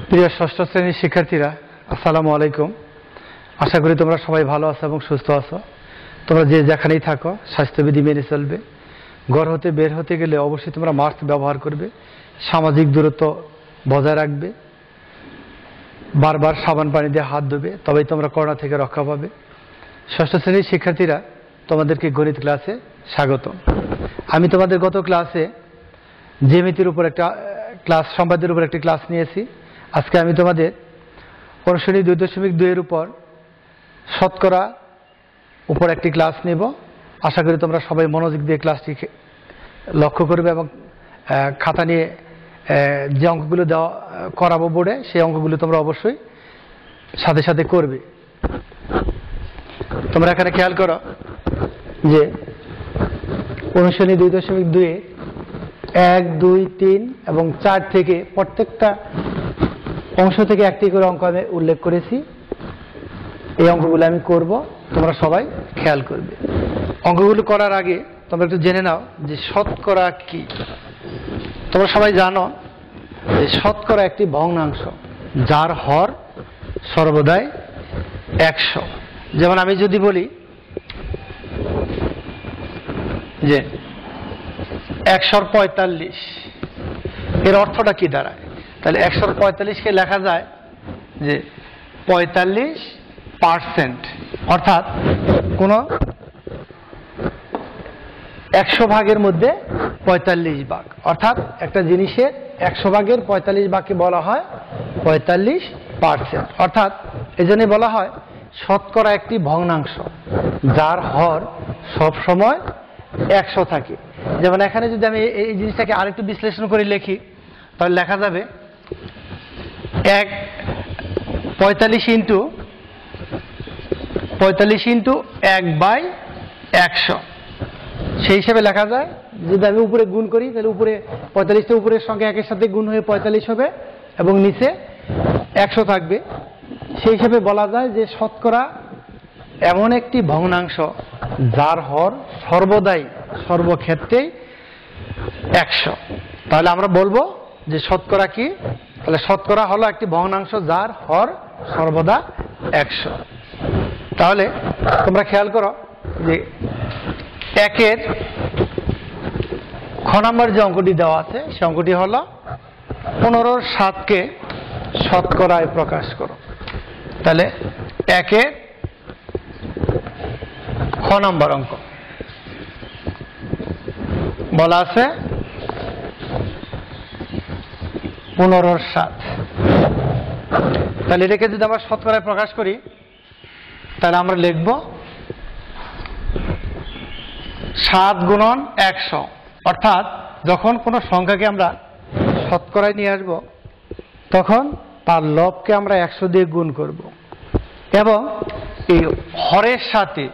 প্রিয় ষষ্ঠ শ্রেণীর শিক্ষার্থীরা, আসসালামু আলাইকুম। আশা করি তোমরা সবাই ভালো আছো এবং সুস্থ আছো। তোমরা যে যেখানেই থাকো স্বাস্থ্যবিধি মেনে চলবে। ঘর হতে বের হতে গেলে অবশ্যই তোমরা মাস্ক ব্যবহার করবে, সামাজিক দূরত্ব বজায় রাখবে, বারবার সাবান পানি দিয়ে হাত ধুবে, তবেই তোমরা করোনা থেকে রক্ষা পাবে। ষষ্ঠ শ্রেণীর শিক্ষার্থীরা, তোমাদেরকে গণিত ক্লাসে স্বাগত। আমি তোমাদের গত ক্লাসে জ্যামিতির উপর একটা ক্লাস, সম্পাদ্যের উপর একটি ক্লাস নিয়েছি। আজকে আমি তোমাদের অনুশীলনী 2.2 এর উপর শতকরা উপর একটি ক্লাস নেব। আশা করি তোমরা সবাই মনোযোগ দিয়ে ক্লাসটি লক্ষ্য করবে এবং খাতা নিয়ে যে অঙ্কগুলো দেওয়া করাবো বোর্ডে, সেই অঙ্কগুলো তোমরা অবশ্যই সাথে সাথে করবে। তোমরা এখানে খেয়াল করো যে অনুশীলনী 2.2 1, 2, 3 এবং 4 থেকে প্রত্যেকটা অংশ থেকে একটি করে অঙ্ক আমি উল্লেখ করেছি। এই অঙ্কগুলো আমি করব, তোমরা সবাই খেয়াল করবে। অঙ্কগুলো করার আগে তোমরা একটু জেনে নাও যে শতকরা কি। তোমরা সবাই জানো যে শতকরা একটি ভগ্নাংশ যার হর সর্বদাই 100। যেমন আমি যদি বলি যে 145, এর অর্থটা কি দাঁড়ায়? তাহলে 145কে লেখা যায় যে 45%, অর্থাৎ কোন 100 ভাগের মধ্যে 45 ভাগ, অর্থাৎ একটা জিনিসের 100 ভাগের 45 ভাগকে বলা হয় 45%। অর্থাৎ এজন্য বলা হয় শতকরা একটি ভগ্নাংশ যার হর সব সময় 100 থাকে। যেমন এখানে যদি আমি এই জিনিসটাকে আরেকটু বিশ্লেষণ করে লিখি, তাহলে লেখা যাবে 45 ইন্টু 1/100। সেই হিসেবে লেখা যায়, যদি আমি উপরে গুণ করি তাহলে উপরে 45টা উপরের সংখ্যা একের সাথে গুণ হয়ে 45 হবে এবং নিচে 100 থাকবে। সেই হিসেবে বলা যায় যে শতকরা এমন একটি ভগ্নাংশ যার হর সর্বদাই, সর্বক্ষেত্রেই 100। তাহলে আমরা বলবো যে শতকরা কি? তাহলে শতকরা হলো একটি ভগ্নাংশ যার হর সর্বদা 100। তাহলে তোমরা খেয়াল করো যে 1-এর খ নম্বর যে অঙ্কটি দেওয়া আছে সে অঙ্কটি হলো 15/7কে শতকরায় প্রকাশ করো। তাহলে 1-এর খ নম্বর অঙ্ক বলা আছে 15/7। তাহলে এটাকে যদি আমরা শতকরায় প্রকাশ করি তাহলে আমরা লিখব 7 গুণন 100। অর্থাৎ যখন কোনো সংখ্যাকে আমরা শতকরায় নিয়ে আসব তখন তার লবকে আমরা 100 দিয়ে গুণ করব এবং এই হরের সাথে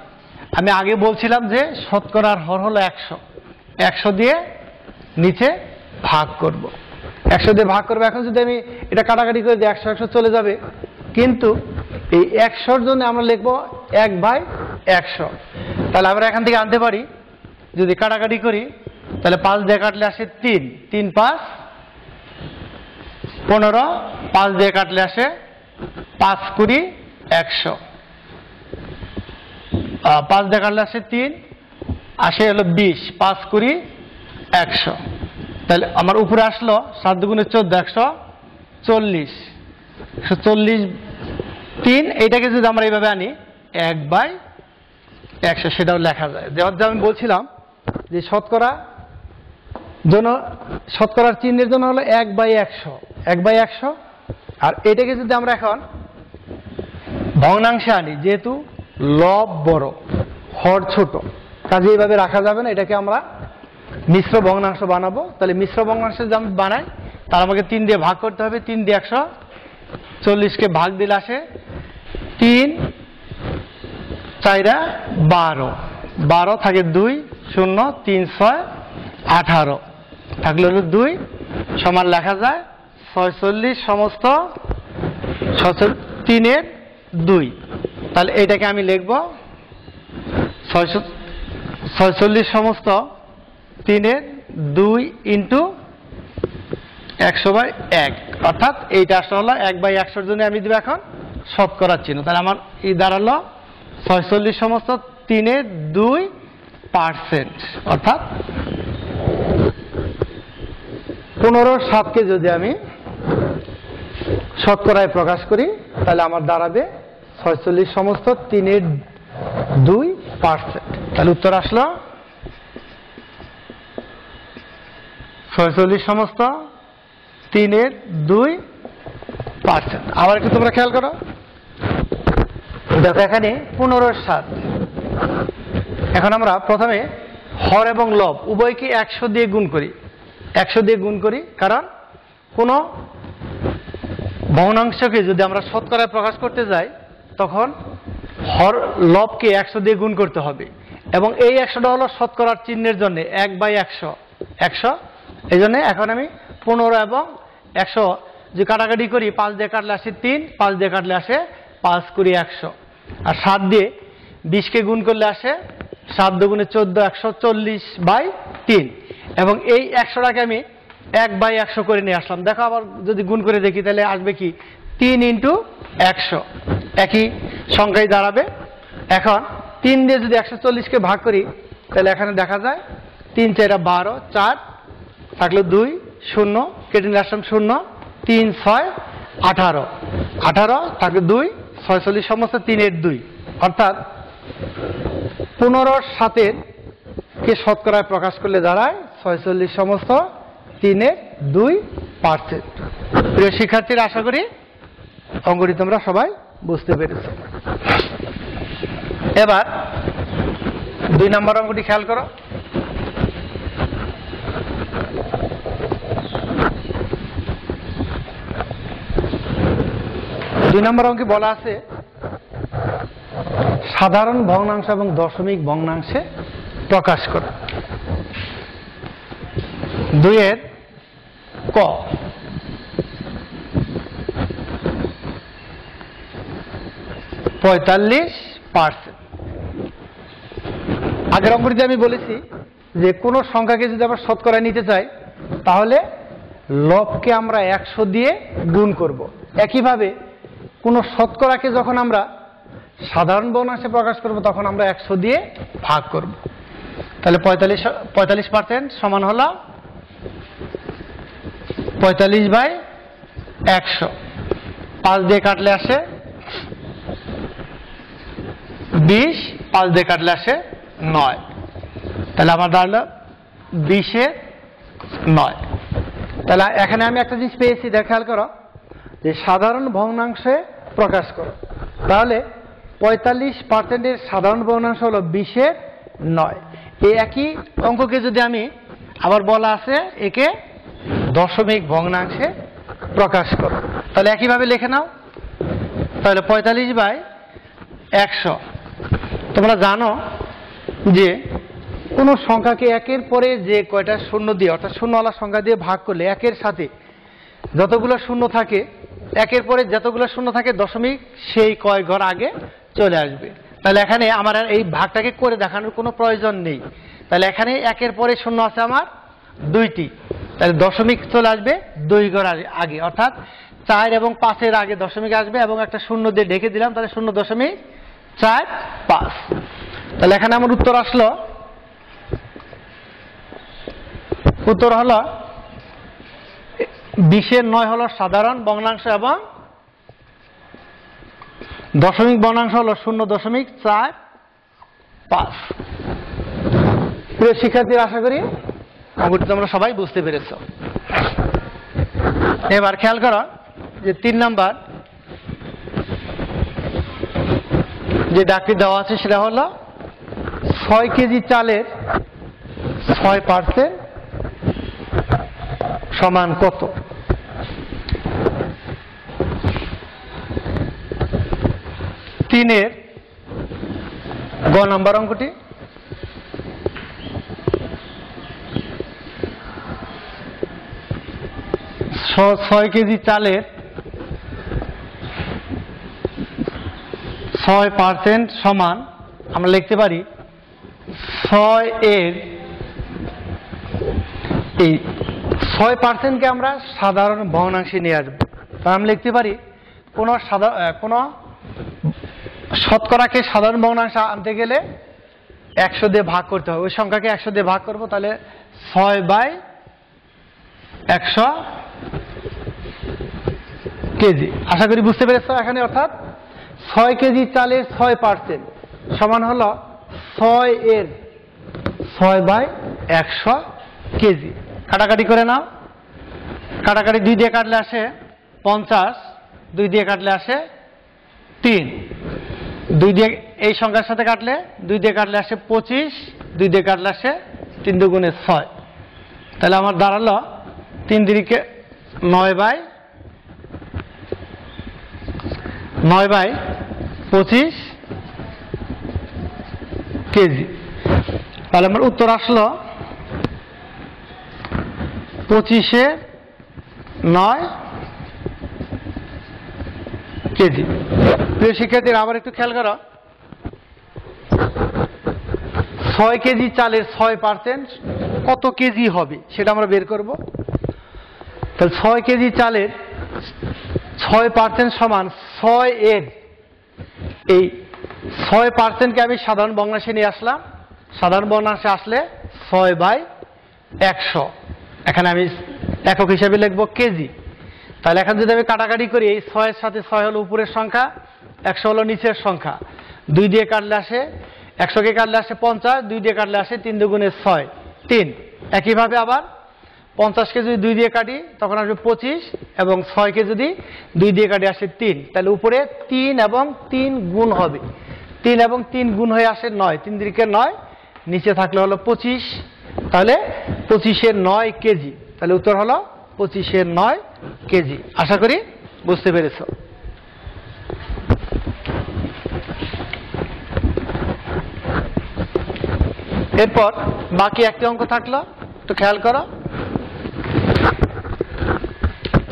আমি আগে বলছিলাম যে শতকরার হর হলো 100 দিয়ে নিচে ভাগ করব, 100 দিয়ে ভাগ করবো। এখন যদি আমি এটা কাটাকাটি করে দিই 100 চলে যাবে, কিন্তু এই 100-র জন্য আমরা লিখবো 1/100। তাহলে আমরা এখান থেকে আনতে পারি, যদি কাটাকাটি করি তাহলে 5 দিয়ে কাটলে আসে 3, 3 5 15, 5 দিয়ে কাটলে আসে 5 20 100, 5 দিয়ে কাটলে আসে 3, আসে হলো 20, 5 20 100। তাহলে আমার উপরে আসলো 7 দুগুণে 14, 140, 3। এইটাকে যদি আমরা এইভাবে আনি 1/100, সেটাও লেখা যায়। যেমন আমি বলছিলাম যে শতকরার চিহ্নের জন্য হলো 1/100। আর এটাকে যদি আমরা এখন ভগ্নাংশে আনি, যেহেতু লব বড় হর ছোট, কাজে এইভাবে রাখা যাবে না, এটাকে আমরা মিশ্র ভগ্নাংশ বানাবো। তাহলে মিশ্র ভগ্নাংশ যদি আমি বানাই তাহলে আমাকে 3 দিয়ে ভাগ করতে হবে। 3 দিয়ে 140কে ভাগ দিলে আসে 3 4 12, 12 থাকে 2 0, 3 6 18 থাকলে হলো 2 সমান লেখা যায় 46 সমস্ত 3-এর 2। তাহলে এটাকে আমি লিখব 46 সমস্ত 3-এর 2 ইন্টু 100/1, অর্থাৎ এইটা আসলে হলো 1/100 জন্য আমি দিব এখন শতকরার চিহ্ন। তাহলে আমার এই দাঁড়ালো 46 সমস্ত 3/2%, অর্থাৎ 15/7 কে যদি আমি শতকরায় প্রকাশ করি তাহলে আমার দাঁড়াবে 46 সমস্ত 3/2%। তাহলে উত্তর আসলো 46 সমস্ত 3/2%। আবার একটু তোমরা খেয়াল করো, দেখো এখানে 15/7। এখন আমরা প্রথমে হর এবং লব উভয়কে 100 দিয়ে গুণ করি, 100 দিয়ে গুণ করি, কারণ কোনো ভগ্নাংশকে যদি আমরা শতকরায় প্রকাশ করতে যাই তখন হর লবকে 100 দিয়ে গুণ করতে হবে, এবং এই 100টা হলো শতকরার চিহ্নের জন্য 1/100, এই জন্য এখন আমি 15 এবং 100 যে কাটাকাটি করি, 5 দিয়ে কাটলে আসে 3, 5 দিয়ে কাটলে আসে 5 × 100, আর 7 দিয়ে 20কে গুণ করলে আসে 7 × 2 = 14, 140/3, এবং এই 100টাকে আমি 1/100 করে নিয়ে আসলাম। দেখো আবার যদি গুণ করে দেখি তাহলে আসবে কি 3 × 100, একই সংখ্যায় দাঁড়াবে। এখন 3 দিয়ে যদি 140কে ভাগ করি তাহলে এখানে দেখা যায় 3 × 4 = 12, 4 থাকলো 2, 0 কেটে নিয়ে আসলাম 0, 3 × 6 = 18, 18 থাকলো 2, 46 সমস্ত 3/2, অর্থাৎ 15/7 কে শতকরায় প্রকাশ করলে দাঁড়ায় 46 সমস্ত 3/2%। প্রিয় শিক্ষার্থীরা, আশা করি অঙ্কটি তোমরা সবাই বুঝতে পেরেছ। এবার 2 নম্বর অঙ্কটি খেয়াল করো। দুই নম্বর অঙ্কে বলা আছে সাধারণ ভগ্নাংশ এবং দশমিক ভগ্নাংশে প্রকাশ করো। 2 ক, (45%) আগের অঙ্কটিতে আমি বলেছি যে কোনো সংখ্যাকে যদি আমরা শতকরায় নিতে চাই তাহলে লবকে আমরা 100 দিয়ে গুণ করব। একইভাবে কোনো শতকরাকে যখন আমরা সাধারণ ভগ্নাংশে প্রকাশ করব তখন আমরা 100 দিয়ে ভাগ করব। তাহলে 45% সমান হলো 45/100, 5 দিয়ে কাটলে আসে 20, 5 দিয়ে কাটলে আসে 9, তাহলে আমার দাঁড়ালো 20/9। তাহলে এখানে আমি একটা জিনিস পেয়েছি, খেয়াল করো যে সাধারণ ভগ্নাংশে প্রকাশ করো, তাহলে 45% সাধারণ ভগ্নাংশ হলো 20/9। এই একই অঙ্ককে যদি আমি আবার বলা আছে একে দশমিক ভগ্নাংশে প্রকাশ করো, তাহলে একইভাবে লিখে নাও। তাহলে 45/100। তোমরা জানো যে কোনো সংখ্যাকে একের পরে যে কয়টা শূন্য দিয়ে, অর্থাৎ শূন্যওয়ালা সংখ্যা দিয়ে ভাগ করলে একের সাথে যতগুলো শূন্য থাকে, একের পরে যতগুলো শূন্য থাকে দশমিক সেই কয় ঘর আগে চলে আসবে। তাহলে এখানে আমার এই ভাগটাকে করে দেখানোর কোনো প্রয়োজন নেই। তাহলে এখানে একের পরে শূন্য আছে আমার 2টি, তাহলে দশমিক চলে আসবে 2 ঘর আগে, অর্থাৎ 4 এবং 5-এর আগে দশমিক আসবে, এবং একটা শূন্য দিয়ে ঢেকে দিলাম, তাহলে 0.45। তাহলে এখানে আমার উত্তর আসলো, উত্তর হলো 20/9 হলো সাধারণ ভগ্নাংশ এবং দশমিক ভগ্নাংশ হলো 0.45। প্রিয় শিক্ষার্থীরা, আশা করি অঙ্কটি তোমরা সবাই বুঝতে পেরেছ। এবার খেয়াল করো যে 3 নাম্বার যে ডাকটি দেওয়া আছে সেটা হলো 6 কেজি চালের 6% সমান কত? তিনের গ নাম্বার অঙ্কটি। 6 কেজি চালের 6% সমান আমরা লিখতে পারি 6 এর এই 6%কে আমরা সাধারণ ভগ্নাংশে নিয়ে আসবো। তাহলে আমি লিখতে পারি কোন শতকরাকে সাধারণ ভগ্নাংশে আনতে গেলে 100 দিয়ে ভাগ করতে হবে। ওই সংখ্যাকে 100 দিয়ে ভাগ করব, তাহলে 6/100 কেজি। আশা করি বুঝতে পেরেছো এখানে। অর্থাৎ 6 কেজি চালের 6% সমান হলো 6/100 কেজি। কাটাকাটি করে নাও। কাটাকাটি 2 দিয়ে কাটলে আসে 50, 2 দিয়ে কাটলে আসে 3, 2 দিয়ে এই সংখ্যার সাথে কাটলে 2 দিয়ে কাটলে আসে 25, 2 দিয়ে কাটলে আসে 3 দুগুণে 6। তাহলে আমার দাঁড়ালো 3 দিকে 9/25 কেজি। তাহলে আমার উত্তর আসলো 25/9 কেজি। প্রিয় শিক্ষার্থীরা আবার একটু খেয়াল করো, 6 কেজি চালের 6% কত কেজি হবে সেটা আমরা বের করব। তাহলে 6 কেজি চালের 6% সমান 6 এই 6%কে আমি সাধারণ ভগ্নাংশে নিয়ে আসলাম। সাধারণ ভগ্নাংশে আসলে 6/100, এখানে আমি একক হিসাবে লিখবো কেজি। তাহলে এখন যদি আমি কাটাকাটি করি, এই 6 এর সাথে 6 হলো উপরের সংখ্যা, 100 হলো নিচের সংখ্যা। 2 দিয়ে কাটলে আসে 100কে কাটলে আসে 50, 2 দিয়ে কাটলে আসে 3 দুগুণে 6, 3। একইভাবে আবার 50কে যদি 2 দিয়ে কাটি তখন আসবে 25, এবং 6কে যদি 2 দিয়ে কাটি আসে 3। তাহলে উপরে 3 এবং 3 গুণ হবে, 3 এবং 3 গুণ হয়ে আসে 9, 3 দিকে 9, নিচে থাকলে হলো 25। তাহলে 25/9 কেজি। তাহলে উত্তর হলো 25/9 কেজি। আশা করি বুঝতে পেরেছো। এরপর বাকি একটি অঙ্ক থাকলো, একটু খেয়াল করো।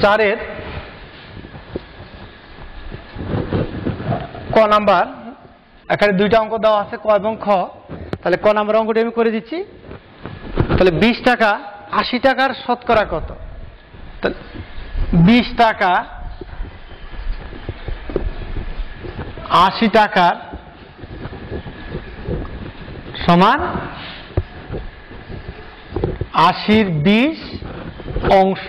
4-এর ক নাম্বার, এখানে 2টা অঙ্ক দেওয়া আছে, ক এবং খ। তাহলে ক নাম্বার অঙ্কটি আমি করে দিচ্ছি। তাহলে 20 টাকা 80 টাকার শতকরা কত? 20 টাকা 80 টাকার সমান 80-র 20 অংশ।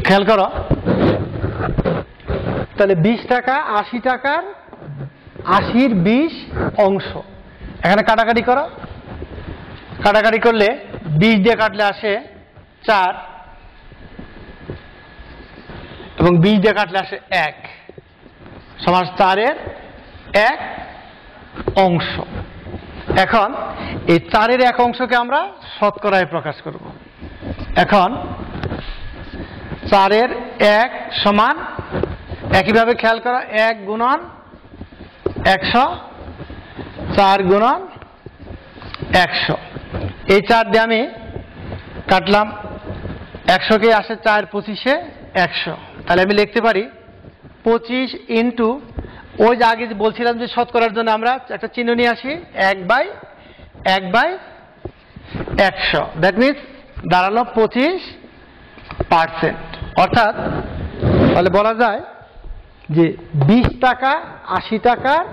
খেয়াল করো, তাহলে 20 টাকা 80 টাকার 80-র 20 অংশ। এখানে কাটাকাটি করো। কাটাকাটি করলে 20 দিয়ে কাটলে আসে 4, এবং 20 দিয়ে কাটলে আসে 1, সমান 4-এর 1 অংশ। এখন এই 4-এর 1 অংশকে আমরা শতকরায় প্রকাশ করব। এখন 4-এর 1 সমান, একইভাবে খেয়াল করো, 1 গুণন 100, 4 গুণন 100। এই 4 দিয়ে আমি কাটলাম, 100কে আসে 4 25-এ 100। তাহলে আমি লিখতে পারি 25 ইন্টু, ওই যে আগে বলছিলাম যে শতকরার জন্য আমরা একটা চিহ্ন নিয়ে আসি, 1/100। দ্যাট মিনস দাঁড়ালো 25%। অর্থাৎ তাহলে বলা যায় যে 20 টাকা 80 টাকার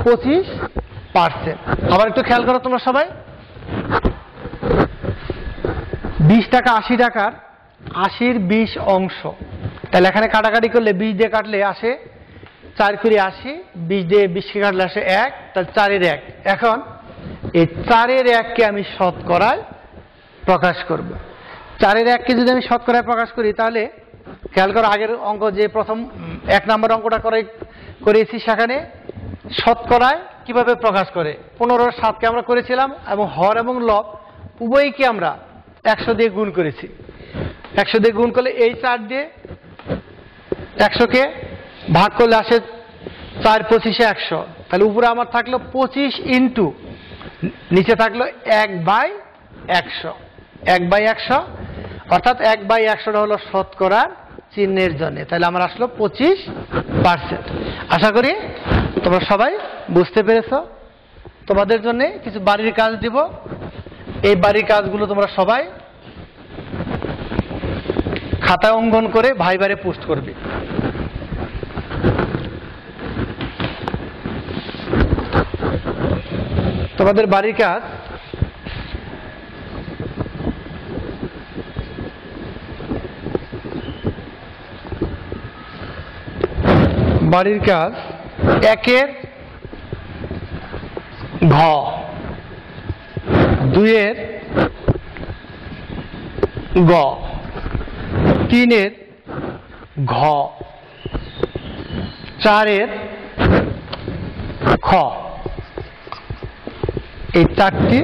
25%। আবার একটু খেয়াল করো তোমরা সবাই, 20 টাকা 80 টাকার 80-র 20 অংশ। তাহলে এখানে কাটাকাটি করলে 20 দিয়ে কাটলে আসে 4 করে 80, 20 দিয়ে 20কে কাটলে আসে 1, তাহলে 4-এর 1। এখন এই 4-এর 1কে আমি শতকরায় প্রকাশ করব। 4-এর 1কে যদি আমি শতকরায় প্রকাশ করি, তাহলে খেয়াল করো, আগের অঙ্ক যে প্রথম 1 নম্বর অঙ্কটা করেছি, সেখানে শতকরায় কিভাবে প্রকাশ করে 15/7কে আমরা করেছিলাম, এবং হর এবং লব উভয়কে আমরা 100 দিয়ে গুণ করেছি। 100 দিয়ে গুণ করলে এই 4 দিয়ে 100কে ভাগ করলে আসে 4 25-এ 100। তাহলে উপরে আমার থাকলো 25 ইন্টু, নিচে থাকলো 1/100। 1/100 অর্থাৎ 1/100টা হলো শতকরার চিহ্নের জন্য। তাহলে আমার আসলো 25%। আশা করি তোমরা সবাই বুঝতে পেরেছ। তোমাদের জন্য কিছু বাড়ির কাজ দিব, এই বাড়ির কাজগুলো তোমরা সবাই খাতায় অঙ্কন করে ভাইবারে পোস্ট করবে। তোমাদের বাড়ির কাজ একের ঘ, দুইয়ের গ, তিনের ঘ, চারের খ। এই 4টি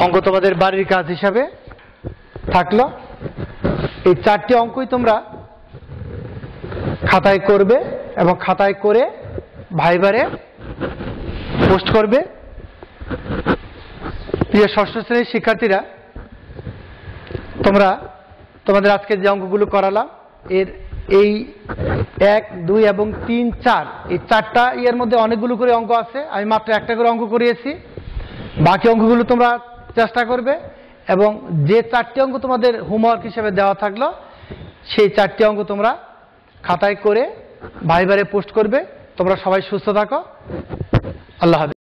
অঙ্ক তোমাদের বাড়ির কাজ হিসাবে থাকলো। এই 4টি অঙ্কই তোমরা খাতায় করবে এবং খাতায় করে ভাইবারে পোস্ট করবে। প্রিয় ষষ্ঠ শ্রেণীর শিক্ষার্থীরা, তোমরা তোমাদের আজকে যে অঙ্কগুলো করালাম এর এই 1, 2 এবং 3, 4 এই 4টা এর মধ্যে অনেকগুলো করে অঙ্ক আছে। আমি মাত্র একটা করে অঙ্ক করিয়েছি। বাকি অঙ্কগুলো তোমরা চেষ্টা করবে এবং যে 4টি অঙ্ক তোমাদের হোমওয়ার্ক হিসেবে দেওয়া থাকলো সেই 4টি অঙ্ক তোমরা খাতায় করে ভাইবারে পোস্ট করবে। তোমরা সবাই সুস্থ থাকো। আল্লাহ হাফেজ।